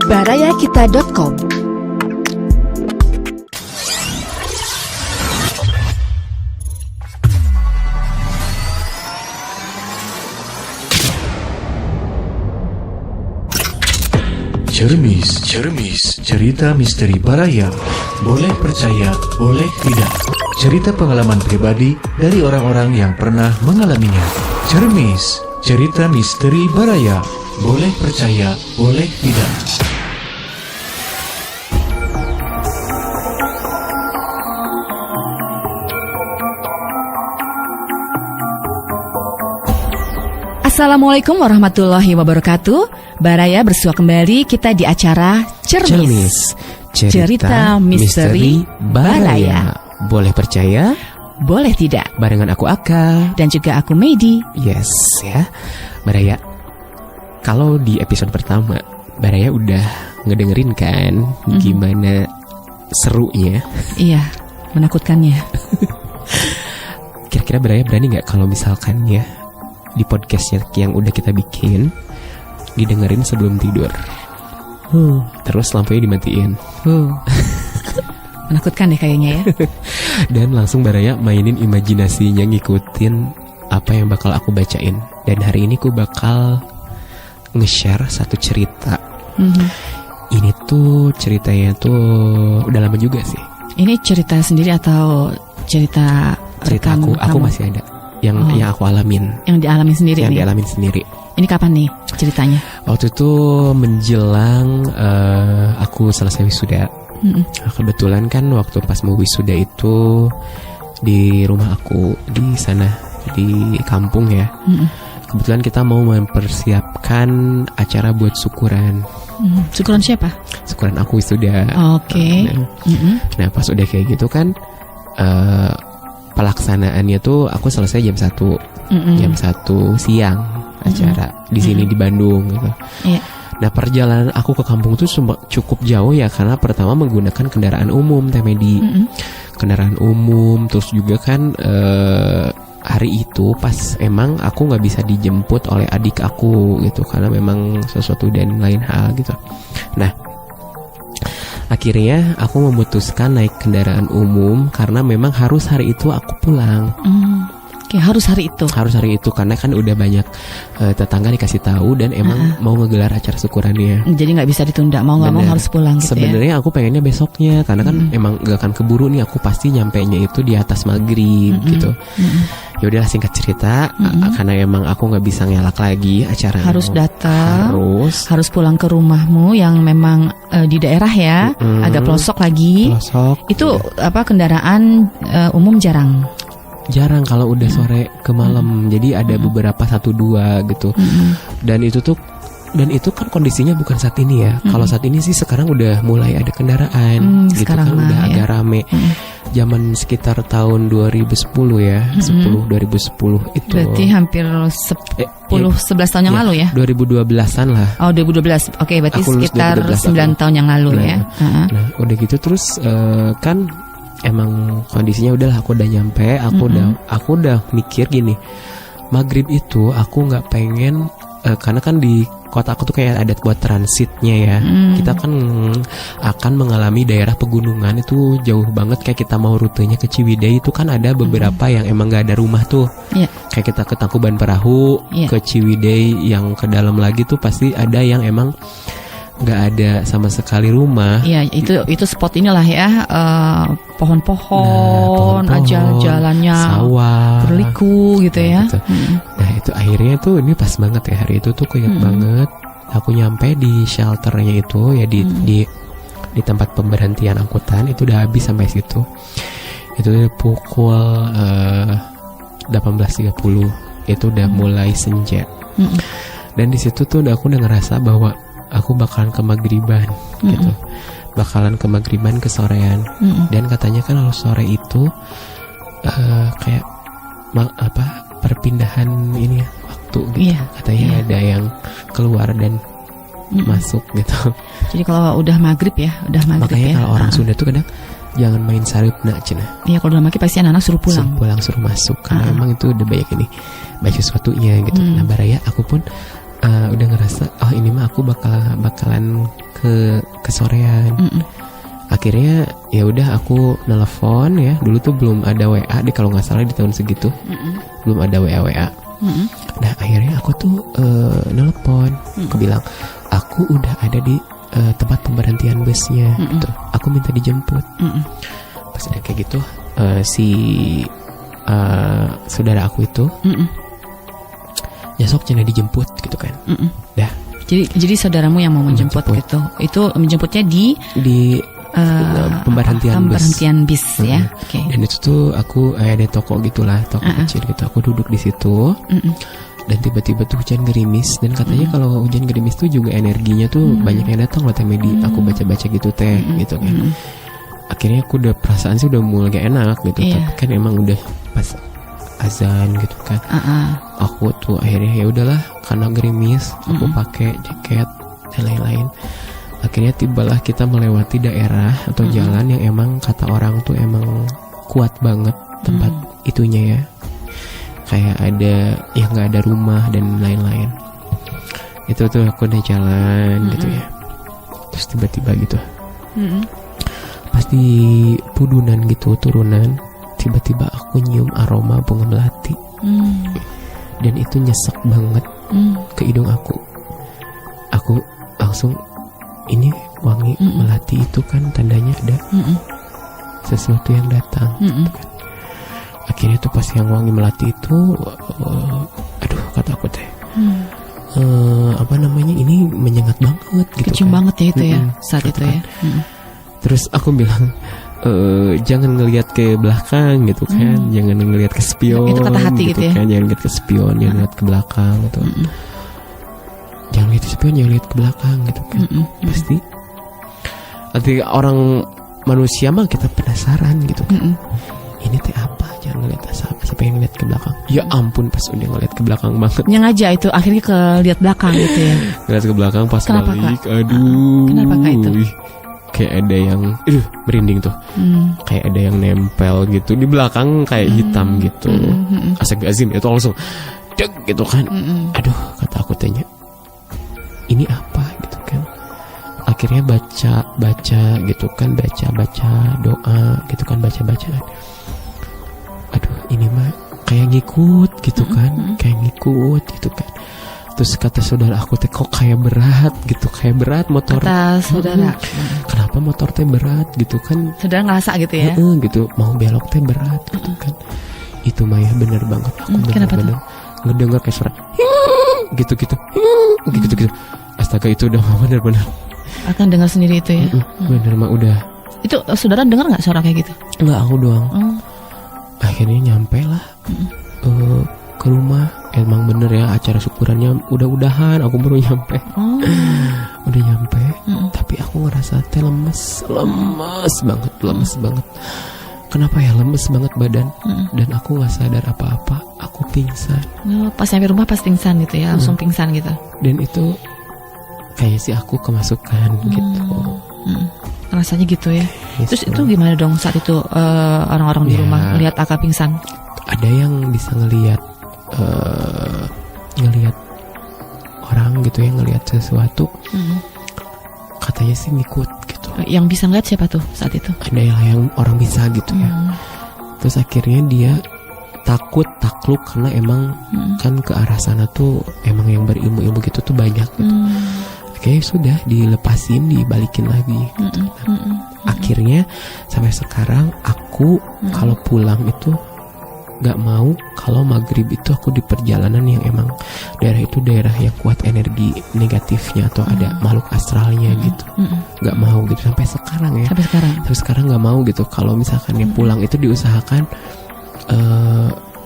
barayakita.com. Cermis, cerita misteri Baraya. Boleh percaya, boleh tidak. Cerita pengalaman pribadi dari orang-orang yang pernah mengalaminya. Cermis, cerita misteri Baraya. Boleh percaya, boleh tidak. Assalamualaikum warahmatullahi wabarakatuh. Baraya bersua kembali kita di acara Cermis, cerita misteri Baraya. Boleh percaya, boleh tidak. barengan aku Aka. Dan juga aku Medi. Yes ya, Baraya. Kalau di episode pertama Baraya udah ngedengerin kan gimana serunya. Iya, menakutkannya. Kira-kira Baraya berani gak kalau misalkan ya di podcastnya yang udah kita bikin didengerin sebelum tidur, terus lampunya dimatiin, Menakutkan deh kayaknya ya. dan langsung Baraya mainin imajinasinya ngikutin apa yang bakal aku bacain. Dan hari ini aku bakal nge-share satu cerita. Ini tuh ceritanya tuh udah lama juga sih. Ini cerita sendiri atau cerita aku kamu? masih ada yang aku alamin. Yang dialami sendiri Yang nih? dialamin sendiri. Ini kapan nih ceritanya? Waktu itu menjelang aku selesai wisuda. Kebetulan kan waktu pas mau wisuda itu di rumah aku di sana di kampung ya. Kebetulan kita mau mempersiapkan acara buat syukuran. Syukuran siapa? Syukuran aku wisuda. Oke. Nah pas udah kayak gitu kan pelaksanaannya tuh aku selesai jam 1 jam 1 siang acara di sini di Bandung gitu. Iya. Nah perjalanan aku ke kampung tuh cukup jauh ya, karena pertama menggunakan kendaraan umum Temedi. Kendaraan umum, terus juga kan hari itu pas emang aku nggak bisa dijemput oleh adik aku gitu, karena memang sesuatu dan lain hal gitu. Nah akhirnya aku memutuskan naik kendaraan umum karena memang harus hari itu aku pulang. Oke, harus hari itu. Harus hari itu karena kan udah banyak tetangga dikasih tahu dan emang mau ngegelar acara syukurannya. Jadi nggak bisa ditunda, mau nggak mau harus pulang gitu. Sebenarnya aku pengennya besoknya karena kan emang gak akan keburu nih, aku pasti nyampenya itu di atas maghrib gitu. Ya udahlah singkat cerita, karena emang aku nggak bisa ngelak lagi acara. Harus datang. Harus pulang ke rumahmu yang memang di daerah ya, agak pelosok lagi. pelosok. Itu apa kendaraan umum jarang. Jarang kalau udah sore ke malam. Jadi ada beberapa 1-2 gitu. Dan itu kan kondisinya bukan saat ini ya. Kalau saat ini sih sekarang udah mulai ada kendaraan gitu kan, udah agak rame. Zaman sekitar tahun 2010 ya, 2010 itu. Berarti hampir 11 tahun yang lalu ya? 2012-an lah. Oh, 2012. Oke, berarti sekitar 9 tahun yang lalu ya. Nah, udah gitu terus kan emang kondisinya udahlah, aku udah nyampe, aku udah mikir gini, maghrib itu aku nggak pengen karena kan di kota aku tuh kayak ada buat transitnya ya. Kita kan akan mengalami daerah pegunungan, itu jauh banget. Kayak kita mau rutenya ke Ciwidey itu kan ada beberapa yang emang nggak ada rumah tuh. Kayak kita ke Tangkuban Perahu, ke Ciwidey yang ke dalam lagi tuh pasti ada yang emang nggak ada sama sekali rumah. Iya, itu spot inilah ya, pohon-pohon, jalannya sawah, berliku gitu ya. Gitu. Nah itu akhirnya tuh ini pas banget ya, hari itu tuh ingat banget. Aku nyampe di shelternya itu ya di tempat pemberhentian angkutan itu udah habis sampai situ. Itu udah pukul 18.30. Itu udah mulai senja. Dan di situ tuh aku udah ngerasa bahwa aku bakalan ke maghriban gitu. Bakalan ke maghriban ke sorean. Dan katanya kan kalau sore itu kayak perpindahan ini waktu gitu. Katanya ada yang keluar dan masuk gitu. Jadi kalau udah maghrib ya, makanya kalau orang Sunda tuh kadang jangan main saripna cenah. Iya, kalau udah maghrib pasti anak-anak suruh pulang. Suruh masuk karena memang itu udah banyak ini, banyak sesuatunya gitu. Nah Baraya aku pun udah ngerasa oh ini mah aku bakalan kesorean. Akhirnya ya udah aku nelpon ya. Dulu tuh belum ada WA deh kalau nggak salah di tahun segitu. Belum ada WA. Nah akhirnya aku tuh nelpon. Aku bilang aku udah ada di tempat pemberhentian busnya gitu. Aku minta dijemput. Pas udah kayak gitu si saudara aku itu nyesok cina dijemput gitu kan. Dah. Jadi saudaramu yang mau menjemput gitu. Itu menjemputnya di pemberhentian bis ya. Okay. Dan itu tuh aku ada toko gitulah, toko kecil gitu. Aku duduk di situ. Dan tiba-tiba tuh hujan gerimis. Dan katanya kalau hujan gerimis tuh juga energinya tuh banyak yang datang loh teh Medi. Aku baca-baca gitu teh gitu kan. Akhirnya aku udah perasaan sih udah mulai gak enak gitu. Tapi kan emang udah pas azan gitu kan. Aku tuh akhirnya ya udahlah karena gerimis aku pakai jaket dan lain-lain. Akhirnya tibalah kita melewati daerah atau jalan yang emang kata orang tuh emang kuat banget tempat itunya ya. Kayak ada yang nggak ada rumah dan lain-lain. Itu tuh aku udah jalan gitu ya. Terus tiba-tiba gitu. Pas di Pudunan gitu turunan, tiba-tiba aku nyium aroma bunga melati. Dan itu nyesek banget ke hidung aku. Aku langsung ini wangi melati itu kan tandanya ada sesuatu yang datang gitu kan. Akhirnya tuh pas yang wangi melati itu aduh kata aku teh apa namanya ini menyengat banget gitu. Kecium kan. banget ya itu ya saat gitu itu kan. ya. Terus aku bilang jangan ngelihat ke belakang gitu kan, jangan ngelihat ke spion. Itu kata hati gitu ya. Kan, jangan ngelihat ke spion, jangan ngelihat ke belakang gitu. Jangan lihat ke spion, jangan lihat ke belakang gitu kan. Pasti nanti orang manusia mah kita penasaran gitu kan. Ini teh apa? Jangan ngelihat siapa yang ngelihat ke belakang. Ya ampun pas udah ngelihat ke belakang banget. Nyengaja itu akhirnya ke lihat belakang gitu ya. Ngelihat ke belakang pas Kenapa, balik, Kak? aduh. Kenapa Kak itu? Kayak ada yang merinding tuh. Kayak ada yang nempel gitu di belakang kayak hitam gitu. Astagfirullahaladzim itu langsung deg gitu kan. Aduh kata aku tanya ini apa gitu kan. Akhirnya baca gitu kan, baca doa gitu kan, bacaan. Aduh ini mah kayak ngikut gitu kan, kayak ngikut gitu kan. Terus kata saudara aku teh kok kayak berat gitu, kayak berat motor. Kata saudara. Kenapa motor teh berat gitu kan? Saudara ngerasa gitu ya? Gitu mau belok teh berat gitu kan. Itu mah ya bener banget. Aku bener-bener ngedenger kayak suara gitu. Astaga itu udah bener-bener. Akan dengar sendiri itu ya? Bener mah udah. Itu saudara dengar nggak suara kayak gitu? Enggak, aku doang. Akhirnya nyampe lah ke rumah. Emang bener ya acara syukurannya udah-udahan. Aku baru nyampe. Udah nyampe. Tapi aku ngerasa teh lemes banget. Kenapa ya lemes banget badan? Dan aku nggak sadar apa-apa. Aku pingsan. Pas nyampe rumah pas pingsan gitu ya, langsung pingsan gitu. Dan itu kayak sih aku kemasukan gitu. Rasanya gitu ya. Yes, Terus itu gimana dong saat itu orang-orang di rumah ngelihat Aka pingsan? Ada yang bisa ngelihat orang gitu ya, ngelihat sesuatu. Katanya sih ngikut gitu. Yang bisa ngeliat siapa tuh saat itu? Ada yang orang bisa gitu ya. Terus akhirnya dia takluk karena emang kan ke arah sana tuh emang yang berilmu-ilmu gitu tuh banyak gitu. Oke, sudah dilepasin, dibalikin lagi gitu. Akhirnya sampai sekarang aku kalau pulang itu gak mau kalau maghrib itu aku di perjalanan yang emang daerah itu daerah yang kuat energi negatifnya atau ada makhluk astralnya gitu. Gak mau gitu sampai sekarang ya. Sampai sekarang gak mau gitu. Kalau misalkan ya pulang itu diusahakan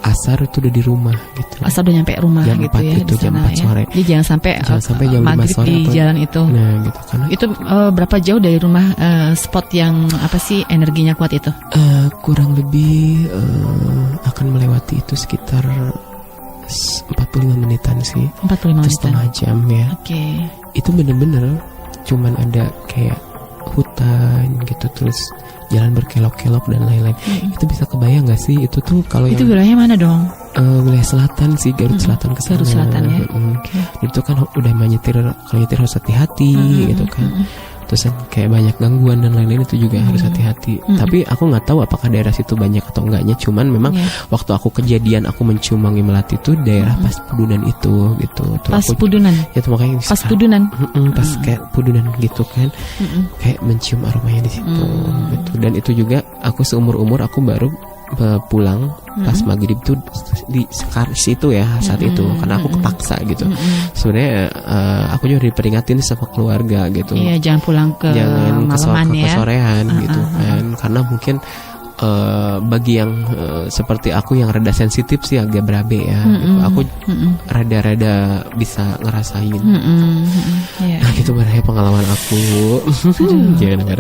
asar itu udah di rumah gitu. Asar udah nyampe rumah jam gitu 4 ya. itu jam 4 sore. Jadi jangan sampai jam 5 maghrib sore di atau, jalan itu. Nah gitu karena itu berapa jauh dari rumah spot yang apa sih energinya kuat itu? Kurang lebih akan melewati itu sekitar 45 menitan sih. 45 menitan. Setengah jam ya. Oke. Itu bener-bener cuman ada kayak hutan gitu terus jalan berkelok-kelok dan lain-lain. Itu bisa kebayang gak sih itu tuh kalau itu yang wilayahnya mana dong? wilayah selatan sih, Garut Selatan ke sana. Garut Selatan ya. Itu kan udah menyetir, kalau nyetir harus hati-hati gitu kan. Terus kayak banyak gangguan dan lain-lain, itu juga harus hati-hati. Tapi aku nggak tahu apakah daerah situ banyak atau enggaknya. Cuman memang waktu aku kejadian aku mencium wangi melati itu daerah pas Pudunan itu gitu. Terus Pas Pudunan. Ya tuh makanya Pas Pudunan. pas kayak Pudunan gitu kan. Kayak mencium aromanya di situ gitu. Dan itu juga aku seumur-umur aku baru pulang pas maghrib tuh di situ ya saat itu, karena aku kepaksa gitu. Sebenarnya aku juga diperingatin sama keluarga gitu. Iya, jangan pulang ke malaman ya. Kesorean gitu kan, karena mungkin bagi yang seperti aku yang rada sensitif sih agak berabe ya. Gitu. Aku rada-rada bisa ngerasain. Nah gitu Baraya pengalaman aku.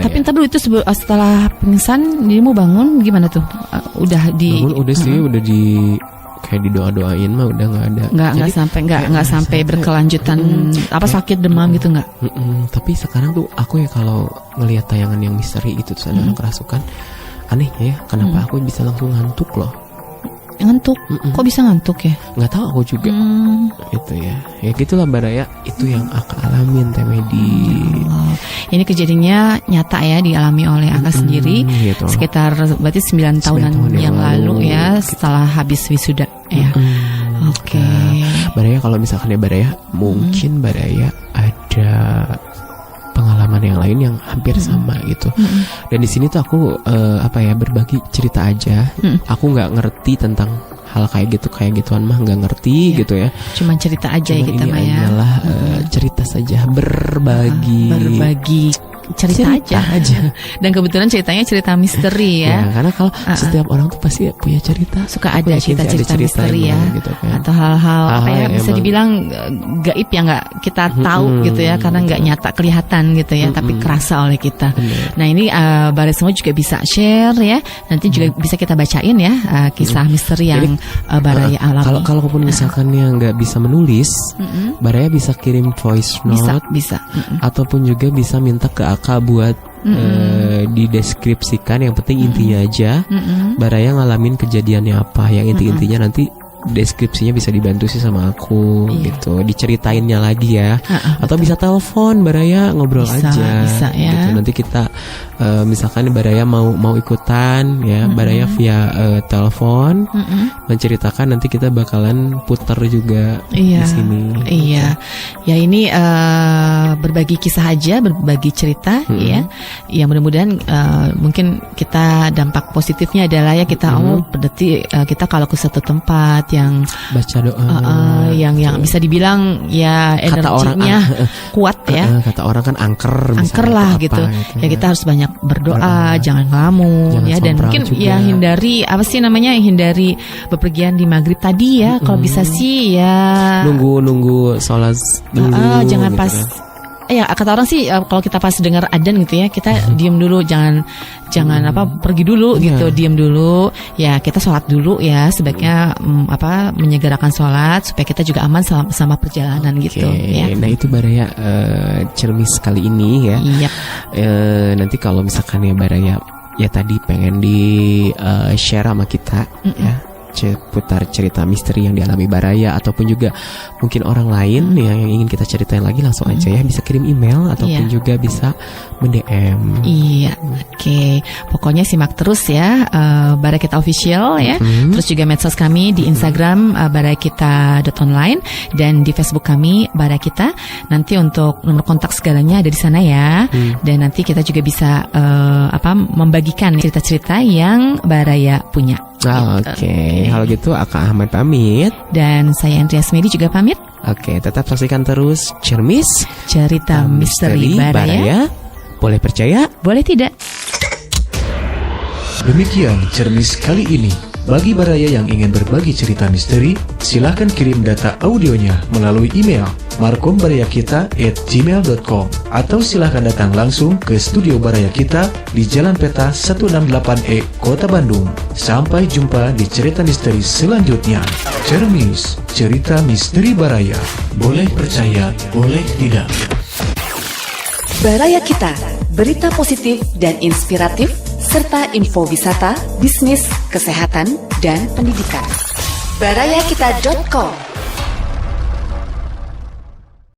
Tapi ntar dulu itu setelah pingsan dirimu bangun gimana tuh? Udah di bangun udah sih, udah di kayak didoa-doain mah udah nggak ada. Nggak sampai berkelanjutan apa sakit demam gitu nggak? Tapi sekarang tuh aku ya kalau ngelihat tayangan yang misteri itu terus ada orang kerasukan, aneh ya, kenapa aku bisa langsung ngantuk loh. Ngantuk? Kok bisa ngantuk ya? Nggak tahu aku juga. Gitu ya. Ya gitulah Baraya, itu yang aku alamin Teh Medi. Ini kejadiannya nyata ya, dialami oleh Aka sendiri. Gitu. Sekitar berarti 9 tahunan yang lalu ya, setelah habis wisuda ya. Oke. Nah, Baraya kalau misalkan ya Baraya, mungkin Baraya ada pengalaman yang lain yang hampir sama gitu. Dan di sini tuh aku berbagi cerita aja. Aku nggak ngerti tentang hal kayak gituan mah nggak ngerti gitu ya. Cuman cerita aja ya kita mah ya. Adalah cerita saja, berbagi cerita aja. Dan kebetulan ceritanya cerita misteri ya. Karena kalau setiap orang tuh pasti punya cerita. Suka ada cerita misteri ya. Gitu kan. Atau hal-hal apa ya, bisa dibilang gaib yang nggak kita tahu gitu ya, karena nggak nyata kelihatan gitu ya, tapi kerasa oleh kita. Nah ini Baraya semua juga bisa share ya. Nanti juga bisa kita bacain ya kisah misteri yang Baraya alami. Kalau pun misalkan yang nggak bisa menulis, Baraya bisa kirim voice note, bisa. Ataupun juga bisa minta ke Aka buat dideskripsikan. Yang penting intinya aja Baraya ngalamin kejadiannya apa. Yang intinya nanti deskripsinya bisa dibantu sih sama aku gitu, diceritainnya lagi ya. Atau bisa telepon Baraya, ngobrol aja bisa ya. Gitu. Nanti kita misalkan Baraya mau ikutan ya, Baraya via telepon menceritakan, nanti kita bakalan putar juga di sini. Iya. Ya ini berbagi kisah aja, berbagi cerita ya. Ya mudah-mudahan mungkin kita dampak positifnya adalah ya kita berarti kita kalau ke suatu tempat yang baca doa yang bisa dibilang ya energinya kuat ya. Kata orang kan angker lah gitu. Ya kita harus banyak berdoa, jangan ngelamun ya, dan mungkin juga ya hindari hindari bepergian di maghrib tadi ya. Kalau bisa sih ya nunggu sholat dulu. Jangan gitu pas kan. Ya kata orang sih kalau kita pas dengar adzan gitu ya, kita diem dulu, jangan pergi dulu gitu, diem dulu ya, kita sholat dulu ya, sebaiknya menyegerakan sholat supaya kita juga aman sama perjalanan gitu ya. Nah itu Baraya cermis kali ini ya. Nanti kalau misalkan ya Baraya ya tadi pengen di share sama kita ya, putar cerita misteri yang dialami Baraya, ataupun juga mungkin orang lain yang ingin kita ceritain lagi, langsung aja ya, bisa kirim email ataupun juga bisa mend-DM. Oke. Pokoknya simak terus ya Baraya Kita Official ya. Terus juga medsos kami di Instagram barayakita.online dan di Facebook kami Baraya Kita. Nanti untuk nomor kontak segalanya ada di sana ya. Dan nanti kita juga bisa membagikan cerita-cerita yang Baraya punya. Oke. Kalau gitu Aka Ahmad pamit. Dan saya Andreas Medi juga pamit. Oke, tetap saksikan terus Cermis, cerita misteri Baraya. Boleh percaya, boleh tidak. Demikian Cermis kali ini. Bagi Baraya yang ingin berbagi cerita misteri, silahkan kirim data audionya melalui email markombarayakita@gmail.com atau silahkan datang langsung ke studio Baraya Kita di Jalan Peta 168E, Kota Bandung. Sampai jumpa di cerita misteri selanjutnya. Cermis, cerita misteri Baraya. Boleh percaya, boleh tidak. Baraya Kita, berita positif dan inspiratif serta info wisata, bisnis, kesehatan, dan pendidikan. barayakita.com.